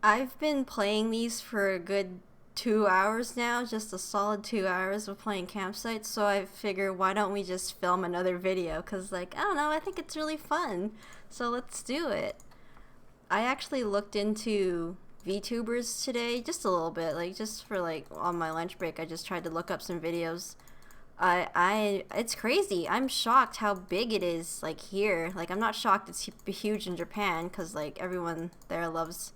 I've been playing these for a good 2 hours now, just a solid 2 hours of playing campsites. So I figure, why don't we just film another video? Because, like, I don't know, I think it's really fun. So let's do it. I actually looked into VTubers today, just a little bit, like, just for, like, on my lunch break. I just tried to look up some videos. It's crazy. I'm shocked how big it is, like, here. Like, I'm not shocked it's huge in Japan, because, like, everyone there loves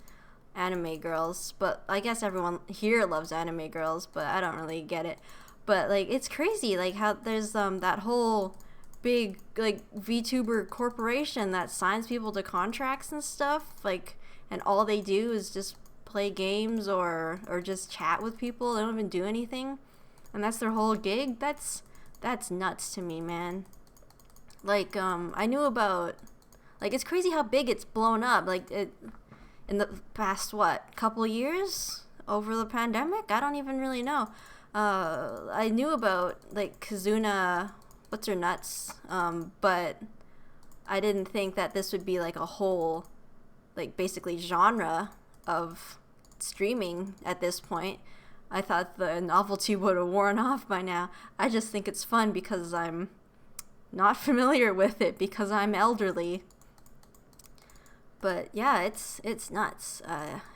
anime girls, but I guess everyone here loves anime girls, but I don't really get it. But like it's crazy like how there's that whole big like VTuber corporation that signs people to contracts and stuff, like, and all they do is just play games or just chat with people. They don't even do anything. And that's their whole gig. That's nuts to me, man. Like I knew about, like, it's crazy how big it's blown up. Like it in the past what couple years over the pandemic. I don't even really know. I knew about like Kazuna, what's her nuts, but I didn't think that this would be like a whole, like, basically genre of streaming at this point. I thought the novelty would have worn off by now. I just think it's fun because I'm not familiar with it because I'm elderly. But yeah, it's nuts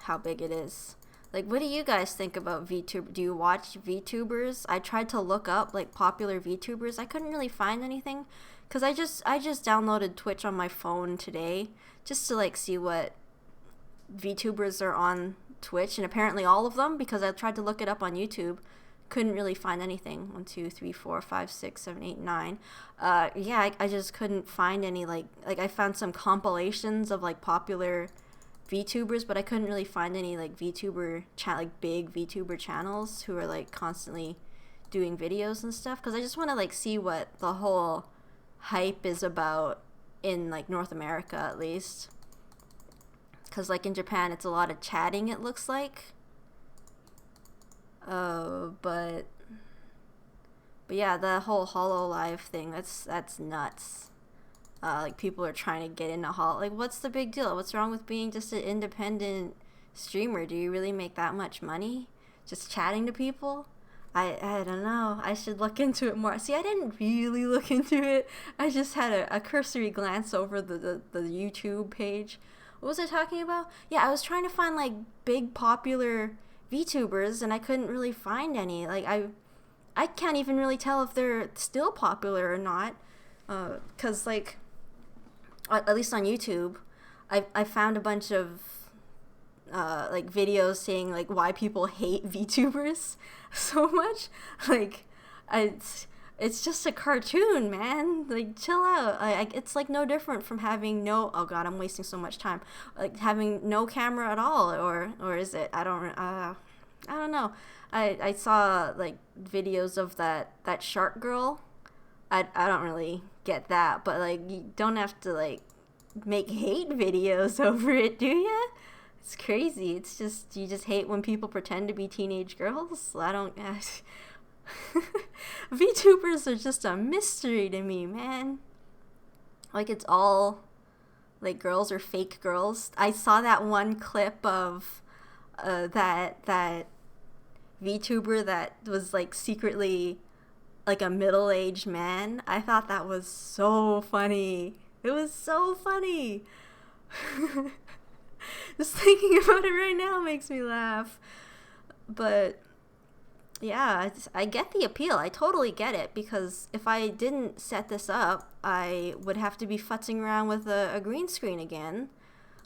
how big it is. Like, what do you guys think about VTuber? Do you watch VTubers? I tried to look up like popular VTubers. I couldn't really find anything because I just downloaded Twitch on my phone today just to like see what VTubers are on Twitch, and apparently all of them, because I tried to look it up on YouTube, couldn't really find anything. 1, 2, 3, 4, 5, 6, 7, 8, 9. Yeah, I just couldn't find any like I found some compilations of like popular VTubers, but I couldn't really find any like like big VTuber channels who are like constantly doing videos and stuff, because I just want to like see what the whole hype is about in like North America at least, because like in Japan it's a lot of chatting, it looks like. But yeah, the whole Hollow Live thing, that's nuts. Like, people are trying to get into Hollow. Like, what's the big deal? What's wrong with being just an independent streamer? Do you really make that much money just chatting to people? I don't know. I should look into it more. See, I didn't really look into it. I just had a cursory glance over the YouTube page. What was I talking about? Yeah, I was trying to find like big popular VTubers, and I couldn't really find any. Like, I can't even really tell if they're still popular or not, because like at least on YouTube, I found a bunch of like videos saying like why people hate VTubers so much. Like, it's just a cartoon, man. Like, chill out. It's like no different from having no. Oh God, I'm wasting so much time. Like having no camera at all, or is it? I don't know. I saw like videos of that shark girl. I don't really get that, but like you don't have to like make hate videos over it, do you? It's crazy. It's just you just hate when people pretend to be teenage girls. I don't. VTubers are just a mystery to me, man. Like, it's all like girls or fake girls. I saw that one clip of that VTuber that was like secretly like a middle-aged man. I thought that was so funny. It was so funny. Just thinking about it right now makes me laugh. But yeah, I get the appeal. I totally get it, because if I didn't set this up, I would have to be futzing around with a green screen again,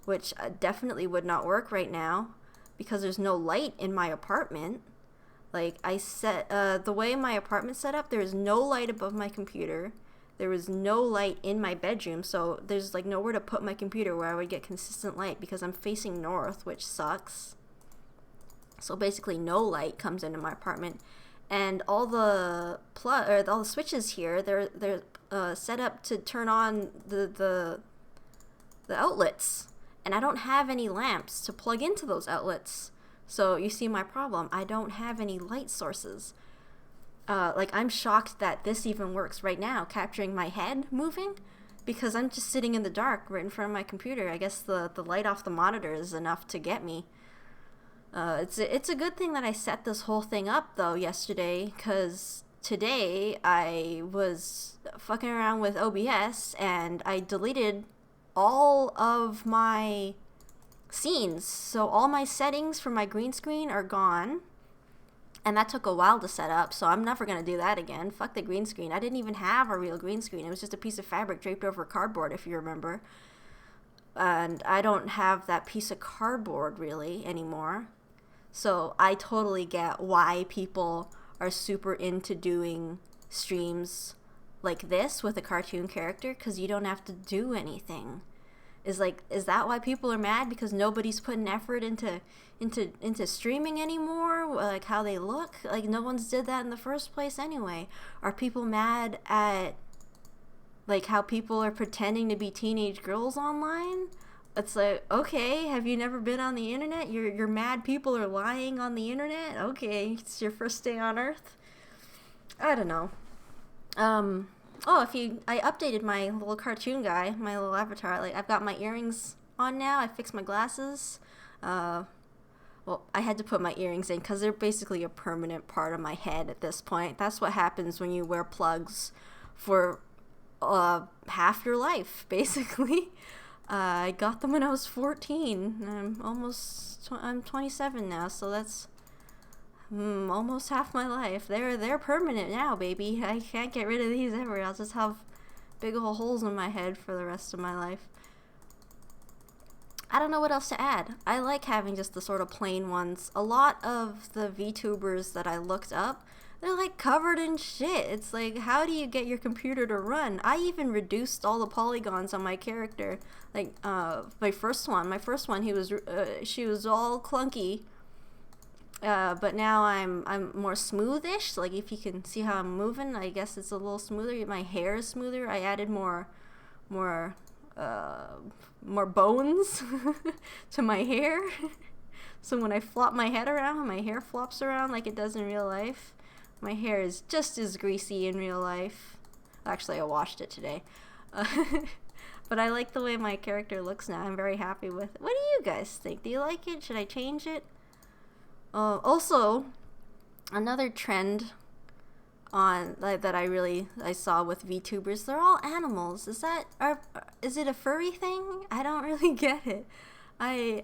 which definitely would not work right now because there's no light in my apartment. Like, I set the way my apartment's set up, there is no light above my computer. There was no light in my bedroom, so there's like nowhere to put my computer where I would get consistent light because I'm facing north, which sucks. So basically no light comes into my apartment, and all the all the switches here, they're set up to turn on the outlets, and I don't have any lamps to plug into those outlets. So you see my problem. I don't have any light sources. Like, I'm shocked that this even works right now, capturing my head moving, because I'm just sitting in the dark right in front of my computer. I guess the light off the monitor is enough to get me. It's a good thing that I set this whole thing up though yesterday, because today I was fucking around with OBS and I deleted all of my scenes. So all my settings for my green screen are gone. And that took a while to set up, so I'm never going to do that again. Fuck the green screen. I didn't even have a real green screen. It was just a piece of fabric draped over cardboard, if you remember. And I don't have that piece of cardboard really anymore. So I totally get why people are super into doing streams like this with a cartoon character, because you don't have to do anything. Is that why people are mad? Because nobody's putting effort into streaming anymore? Like how they look? Like no one's did that in the first place anyway. Are people mad at like how people are pretending to be teenage girls online? It's like, okay, have you never been on the internet? You're mad people are lying on the internet? Okay, it's your first day on Earth? I don't know. I updated my little cartoon guy, my little avatar. Like, I've got my earrings on now. I fixed my glasses. Well, I had to put my earrings in because they're basically a permanent part of my head at this point. That's what happens when you wear plugs for half your life, basically. I got them when I was 14. I'm 27 now, so that's almost half my life. They're permanent now, baby. I can't get rid of these ever. I'll just have big old holes in my head for the rest of my life. I don't know what else to add. I like having just the sort of plain ones. A lot of the VTubers that I looked up, they're like covered in shit. It's like, how do you get your computer to run? I even reduced all the polygons on my character. Like my first one, she was all clunky. But now I'm more smoothish. Like if you can see how I'm moving, I guess it's a little smoother. My hair is smoother. I added more bones to my hair. So when I flop my head around, my hair flops around like it does in real life. My hair is just as greasy in real life. Actually, I washed it today. But I like the way my character looks now. I'm very happy with it. What do you guys think? Do you like it? Should I change it? Also, another trend that I saw with VTubers, they're all animals. Is it a furry thing? I don't really get it. I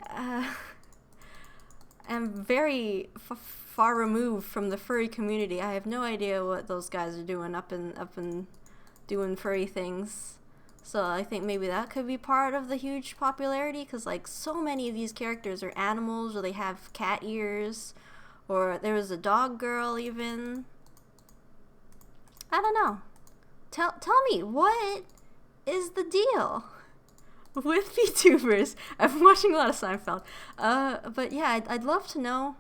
am very far removed from the furry community. I have no idea what those guys are doing up and doing furry things. So I think maybe that could be part of the huge popularity, because like so many of these characters are animals, or they have cat ears, or there was a dog girl even. I don't know. Tell me, what is the deal with VTubers? I've been watching a lot of Seinfeld. But yeah, I'd love to know,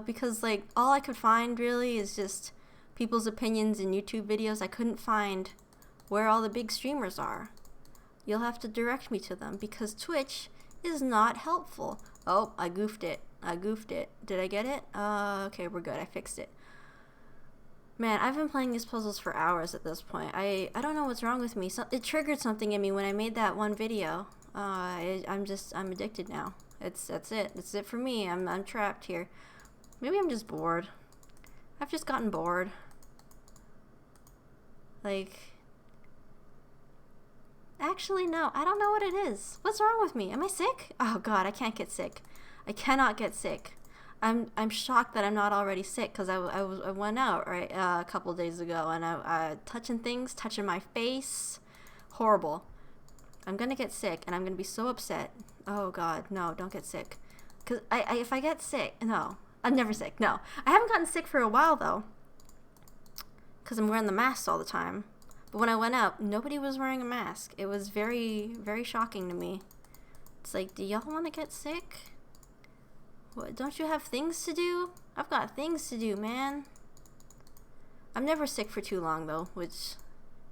because like all I could find really is just people's opinions in YouTube videos. I couldn't find where all the big streamers are. You'll have to direct me to them, because Twitch is not helpful. Oh, I goofed it. Did I get it? Okay, we're good. I fixed it. Man, I've been playing these puzzles for hours at this point. I don't know what's wrong with me. It triggered something in me when I made that one video. I'm addicted now. That's it. That's it for me. I'm trapped here. Maybe I'm just bored. I've just gotten bored. Like, actually, no. I don't know what it is. What's wrong with me? Am I sick? Oh God, I can't get sick. I cannot get sick. I'm shocked that I'm not already sick, because I went out a couple days ago, and I touching my face. Horrible. I'm gonna get sick, and I'm gonna be so upset. Oh God, no, don't get sick. Cause if I get sick, no, I'm never sick. No, I haven't gotten sick for a while though, because I'm wearing the mask all the time. But when I went out, nobody was wearing a mask. It was very, very shocking to me. It's like, do y'all want to get sick? What, don't you have things to do? I've got things to do, man. I'm never sick for too long, though, which,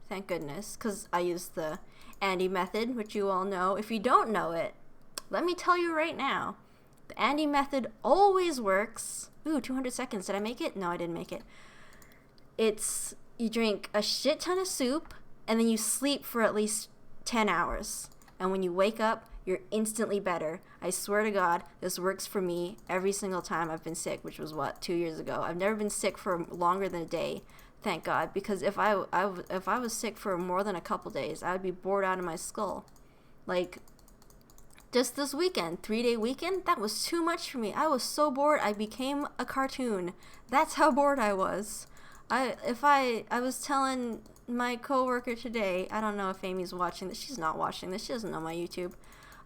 thank goodness, because I use the Andy method, which you all know. If you don't know it, let me tell you right now. The Andy method always works. Ooh, 200 seconds. Did I make it? No, I didn't make it. It's, you drink a shit ton of soup, and then you sleep for at least 10 hours. And when you wake up, you're instantly better. I swear to God, this works for me every single time I've been sick, which was, 2 years ago. I've never been sick for longer than a day, thank God, because if I was sick for more than a couple days, I would be bored out of my skull. Like, just this weekend, 3-day weekend, that was too much for me. I was so bored, I became a cartoon. That's how bored I was. I was telling my coworker today, I don't know if Amy's watching this. She's not watching this. She doesn't know my YouTube.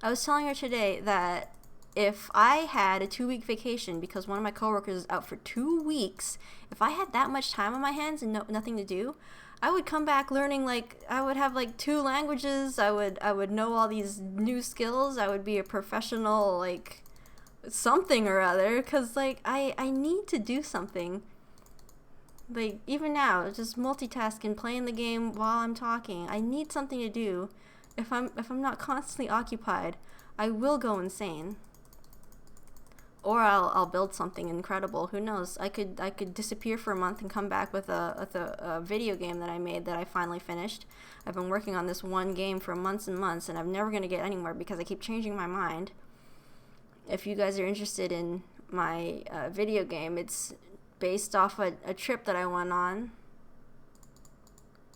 I was telling her today that if I had a 2-week vacation because one of my coworkers is out for 2 weeks, if I had that much time on my hands and nothing to do, I would come back learning, like, I would have like 2 languages. I would know all these new skills. I would be a professional, like, something or other, because, like, I need to do something. Like, even now, just multitasking, playing the game while I'm talking. I need something to do. If I'm not constantly occupied, I will go insane. Or I'll build something incredible. Who knows? I could disappear for a month and come back with a video game that I made that I finally finished. I've been working on this one game for months and months, and I'm never gonna get anywhere because I keep changing my mind. If you guys are interested in my video game, it's based off a trip that I went on.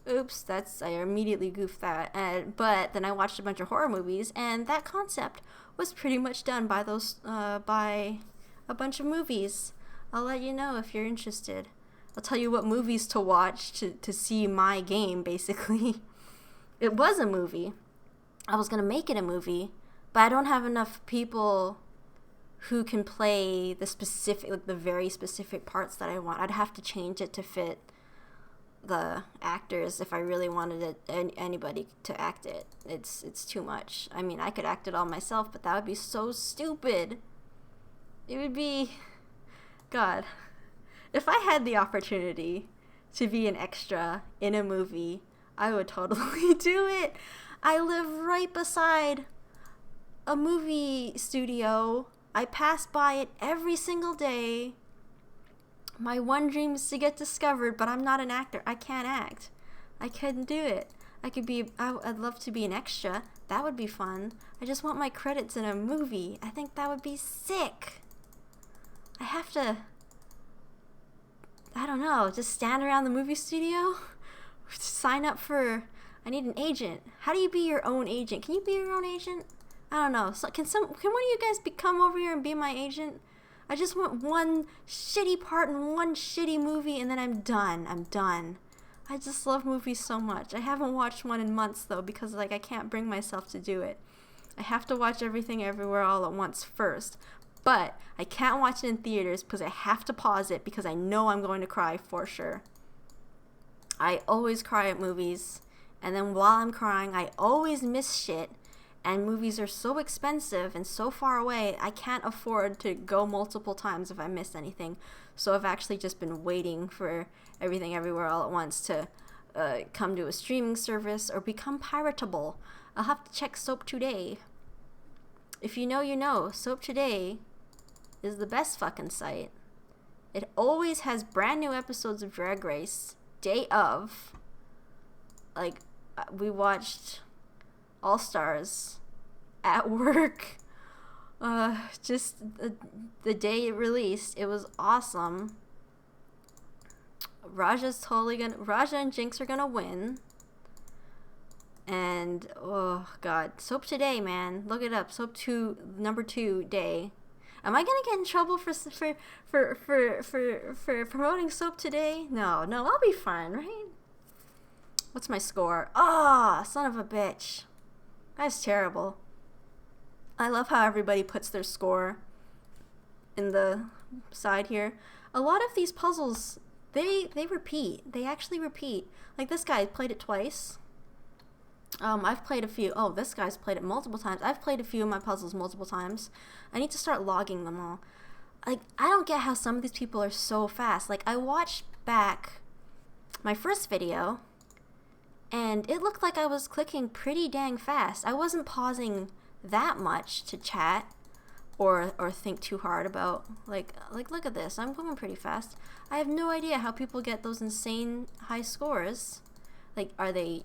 Oops, I immediately goofed that. But then I watched a bunch of horror movies, and that concept was pretty much done by by a bunch of movies. I'll let you know if you're interested. I'll tell you what movies to watch to see my game, basically. It was a movie. I was gonna make it a movie, but I don't have enough people who can play the very specific parts that I want. I'd have to change it to fit the actors if I really wanted anybody to act it. It's too much. I mean, I could act it all myself, but that would be so stupid. It would be, God, if I had the opportunity to be an extra in a movie, I would totally do it. I live right beside a movie studio. I pass by it every single day. My one dream is to get discovered, but I'm not an actor. I can't act. I couldn't do it. I'd love to be an extra. That would be fun. I just want my credits in a movie. I think that would be sick. I have to, I don't know, just stand around the movie studio? Sign up for, I need an agent. How do you be your own agent? Can you be your own agent? I don't know. So can one of you guys come over here and be my agent? I just want one shitty part in one shitty movie, and then I'm done. I just love movies so much. I haven't watched one in months, though, because, like, I can't bring myself to do it. I have to watch Everything Everywhere All at Once first. But I can't watch it in theaters because I have to pause it because I know I'm going to cry for sure. I always cry at movies, and then while I'm crying, I always miss shit. And movies are so expensive and so far away, I can't afford to go multiple times if I miss anything. So I've actually just been waiting for Everything Everywhere All at Once to come to a streaming service or become piratable. I'll have to check Soap Today. If you know, you know. Soap Today is the best fucking site. It always has brand new episodes of Drag Race, day of. Like, we watched All Stars at work just the day it released. It was awesome. Raja and Jinx are gonna win. And oh god, Soap Today, man, look it up. Soap 2, number 2 day. Am I gonna get in trouble for promoting Soap Today? No, I'll be fine, right? What's my score? Ah, son of a bitch. That's terrible. I love how everybody puts their score in the side here. A lot of these puzzles, they repeat. They actually repeat. Like this guy played it twice. I've played a few. Oh, this guy's played it multiple times. I've played a few of my puzzles multiple times. I need to start logging them all. Like, I don't get how some of these people are so fast. Like, I watched back my first video, and it looked like I was clicking pretty dang fast. I wasn't pausing that much to chat or think too hard about, like look at this. I'm going pretty fast. I have no idea how people get those insane high scores. Like, are they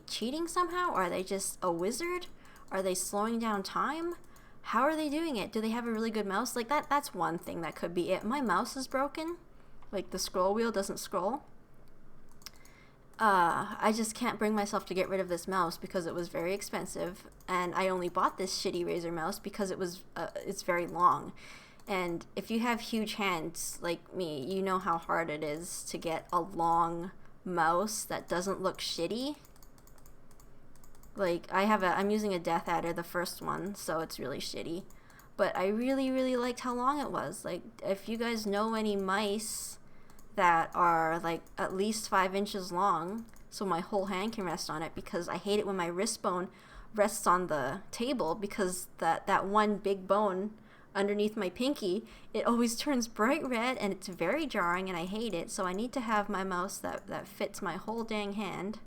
cheating somehow? Are they just a wizard? Are they slowing down time? How are they doing it? Do they have a really good mouse? Like, that's one thing that could be it. My mouse is broken. Like, the scroll wheel doesn't scroll. I just can't bring myself to get rid of this mouse because it was very expensive, and I only bought this shitty Razer mouse because it's very long. And if you have huge hands like me, you know how hard it is to get a long mouse that doesn't look shitty. Like, I'm using a Death Adder, the first one, so it's really shitty. But I really, really liked how long it was. Like, if you guys know any mice that are like at least 5 inches long, so my whole hand can rest on it, because I hate it when my wrist bone rests on the table, because that one big bone underneath my pinky, it always turns bright red and it's very jarring and I hate it. So I need to have my mouse that fits my whole dang hand.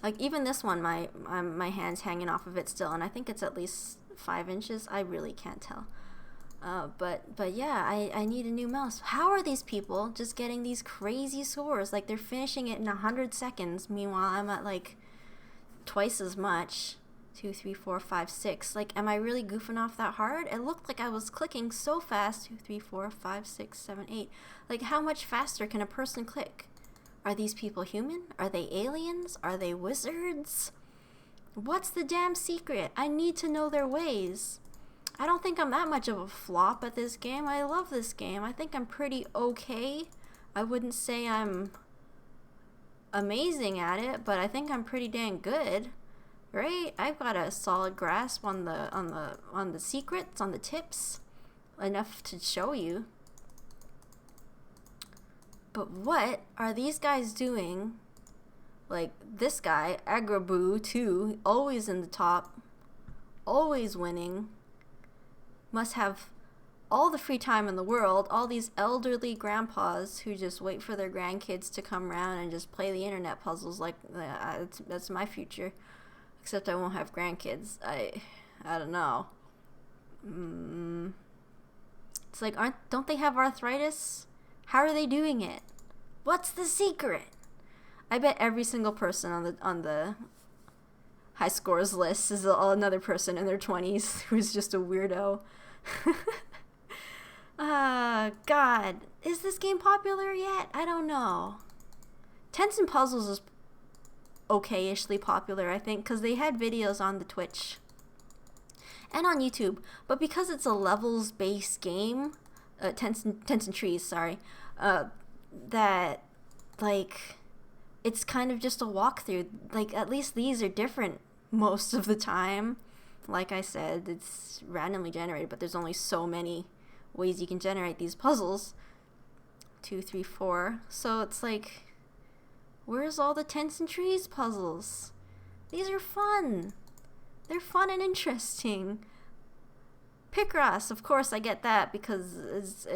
Like, even this one, my hand's hanging off of it still, and I think it's at least 5 inches. I really can't tell. But yeah, I need a new mouse. How are these people just getting these crazy scores? Like, they're finishing it in 100 seconds. Meanwhile, I'm at like twice as much. 2, 3, 4, 5, 6. Like, am I really goofing off that hard? It looked like I was clicking so fast. 2, 3, 4, 5, 6, 7, 8. Like, how much faster can a person click? Are these people human? Are they aliens? Are they wizards? What's the damn secret? I need to know their ways. I don't think I'm that much of a flop at this game. I love this game. I think I'm pretty okay. I wouldn't say I'm amazing at it, but I think I'm pretty dang good. Right? I've got a solid grasp on the secrets, on the tips, enough to show you. But what are these guys doing? Like, this guy, Agraboo 2, always in the top, always winning, must have all the free time in the world, all these elderly grandpas who just wait for their grandkids to come around and just play the internet puzzles. Like, that's my future. Except I won't have grandkids. I don't know. It's like, don't they have arthritis? How are they doing it? What's the secret? I bet every single person on the high scores list is another person in their 20s who's just a weirdo. God, is this game popular yet? I don't know. Tents and Puzzles is okay-ishly popular, I think, because they had videos on the Twitch and on YouTube, but because it's a levels-based game, Tents and Trees, sorry, that, like, it's kind of just a walkthrough. Like, at least these are different most of the time. Like I said, it's randomly generated, but there's only so many ways you can generate these puzzles. 2, 3, 4. So it's like, where's all the Tents and Trees puzzles? These are fun. They're fun and interesting. Picross, of course I get that, because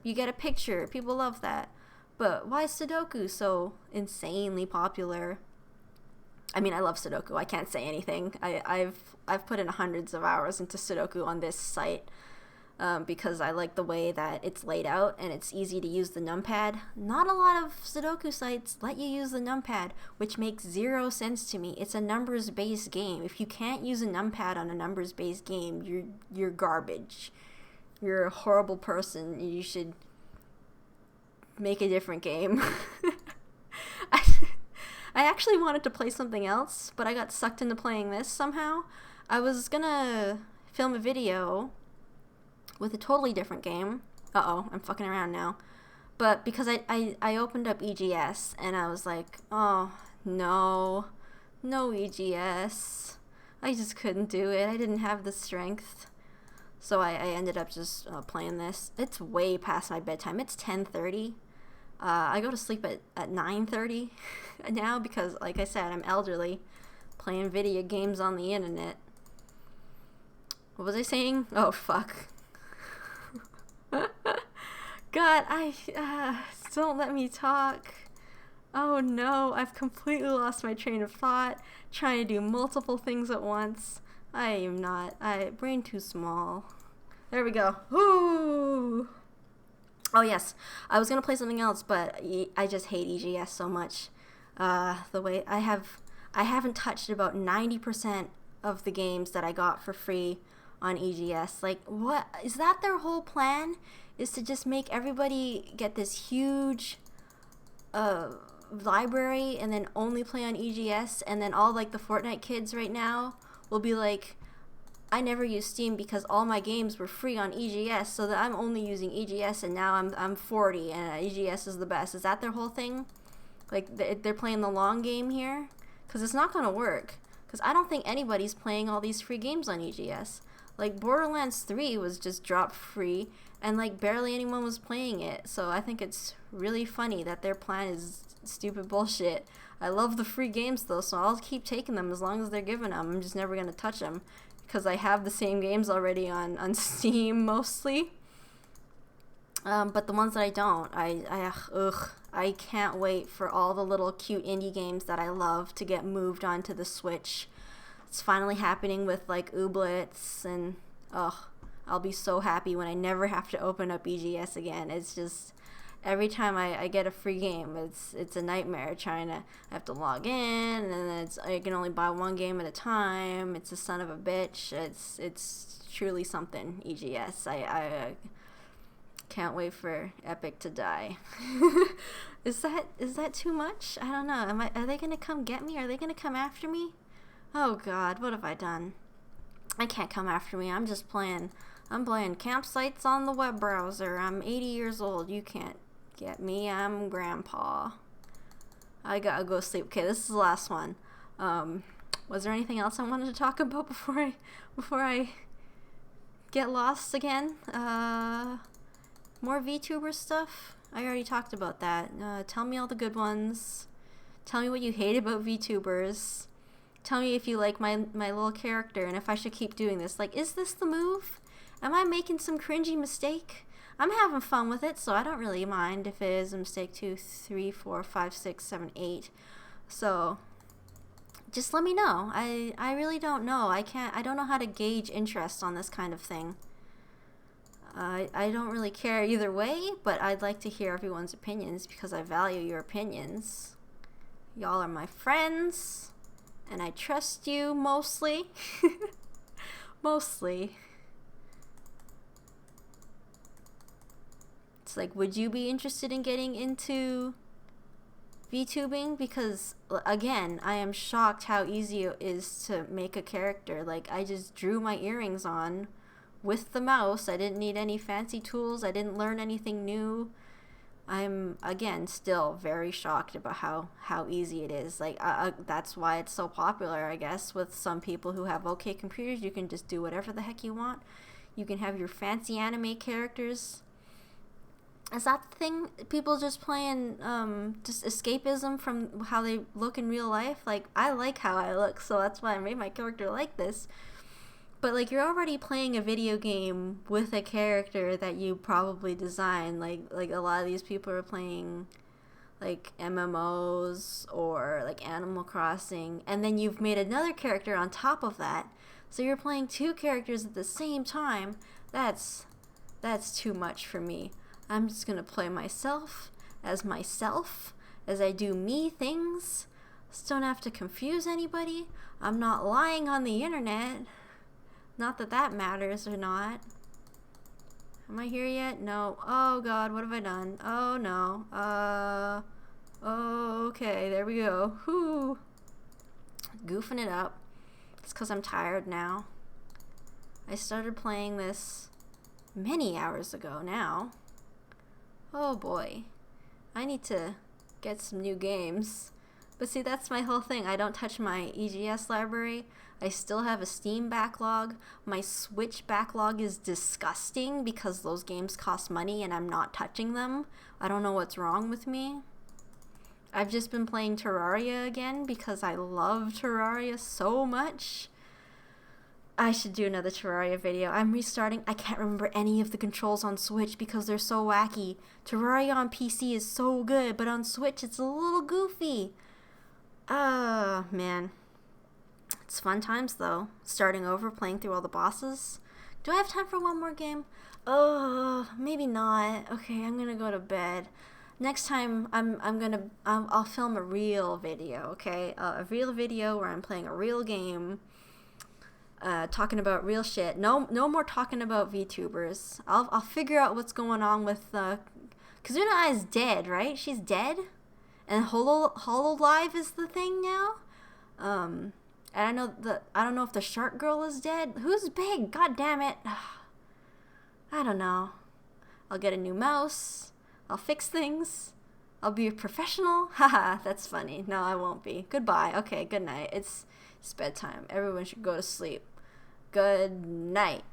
you get a picture. People love that. But why is Sudoku so insanely popular? I mean, I love Sudoku. I can't say anything. I've put in hundreds of hours into Sudoku on this site because I like the way that it's laid out and it's easy to use the numpad. Not a lot of Sudoku sites let you use the numpad, which makes zero sense to me. It's a numbers-based game. If you can't use a numpad on a numbers-based game, you're garbage. You're a horrible person. You should make a different game. I actually wanted to play something else, but I got sucked into playing this somehow. I was gonna film a video with a totally different game. Uh-oh, I'm fucking around now. But because I opened up EGS, and I was like, oh, no EGS. I just couldn't do it. I didn't have the strength. So I ended up just playing this. It's way past my bedtime. It's 10:30. I go to sleep at 9:30 now because, like I said, I'm elderly, playing video games on the internet. What was I saying? Oh, fuck. God, don't let me talk. Oh no, I've completely lost my train of thought, trying to do multiple things at once. I am not. Brain too small. There we go. Ooh. Oh yes, I was gonna play something else, but I just hate EGS so much. The way I have I haven't touched about 90% of the games that I got for free on EGS. Like, what is that? Their whole plan is to just make everybody get this huge library and then only play on EGS, and then all like the Fortnite kids right now will be like, I never used Steam because all my games were free on EGS, so that I'm only using EGS, and now I'm 40 and EGS is the best. Is that their whole thing? Like, they're playing the long game here? Because it's not going to work. Because I don't think anybody's playing all these free games on EGS. Like, Borderlands 3 was just dropped free, and like barely anyone was playing it. So I think it's really funny that their plan is stupid bullshit. I love the free games though, so I'll keep taking them as long as they're giving them. I'm just never going to touch them, because I have the same games already on Steam mostly. But the ones that I don't, I can't wait for all the little cute indie games that I love to get moved onto the Switch. It's finally happening with like Ooblets, and I'll be so happy when I never have to open up EGS again. It's just, every time I get a free game, it's a nightmare trying to, I have to log in, and then I can only buy one game at a time. It's a son of a bitch. It's truly something, EGS. I can't wait for Epic to die. Is that too much? I don't know. Are they gonna come get me? Are they gonna come after me? Oh God, what have I done? I can't come after me. I'm just playing. I'm playing campsites on the web browser. I'm 80 years old. You can't get me. I'm grandpa. I gotta go sleep. Okay, this is the last one. Was there anything else I wanted to talk about before I get lost again? More VTuber stuff? I already talked about that. Tell me all the good ones. Tell me what you hate about VTubers. Tell me if you like my little character and if I should keep doing this. Like, is this the move? Am I making some cringy mistake? I'm having fun with it, so I don't really mind if it is a mistake. 2, 3, 4, 5, 6, 7, 8. So just let me know. I really don't know. I don't know how to gauge interest on this kind of thing. I don't really care either way, but I'd like to hear everyone's opinions because I value your opinions. Y'all are my friends, and I trust you mostly. Mostly. It's like, would you be interested in getting into VTubing? Because, again, I am shocked how easy it is to make a character. Like, I just drew my earrings on with the mouse. I didn't need any fancy tools. I didn't learn anything new. I'm, again, still very shocked about how easy it is. Like, that's why it's so popular, I guess, with some people who have okay computers. You can just do whatever the heck you want. You can have your fancy anime characters. Is that the thing? People just playing just escapism from how they look in real life? Like, I like how I look, so that's why I made my character like this. But, like, you're already playing a video game with a character that you probably designed. Like a lot of these people are playing, like, MMOs or, like, Animal Crossing. And then you've made another character on top of that. So you're playing two characters at the same time. That's too much for me. I'm just going to play myself as I do me things. Just don't have to confuse anybody. I'm not lying on the internet. Not that that matters or not. Am I here yet? No. Oh God, what have I done? Oh no. Oh, okay, there we go. Whoo. Goofing it up. It's because I'm tired now. I started playing this many hours ago now. Oh boy. I need to get some new games. But see, that's my whole thing. I don't touch my EGS library. I still have a Steam backlog. My Switch backlog is disgusting because those games cost money and I'm not touching them. I don't know what's wrong with me. I've just been playing Terraria again because I love Terraria so much. I should do another Terraria video. I'm restarting. I can't remember any of the controls on Switch because they're so wacky. Terraria on PC is so good, but on Switch it's a little goofy. Man. It's fun times, though. Starting over, playing through all the bosses. Do I have time for one more game? Oh, maybe not. Okay, I'm gonna go to bed. next time I'll film a real video, okay? A real video where I'm playing a real game, talking about real shit. No more talking about VTubers. I'll figure out what's going on with Kazuna is dead, right? She's dead, and Hololive is the thing now. And I don't know if the shark girl is dead. Who's big? God damn it! I don't know. I'll get a new mouse. I'll fix things. I'll be a professional. Haha, that's funny. No, I won't be. Goodbye. Okay, good night. It's bedtime. Everyone should go to sleep. Good night.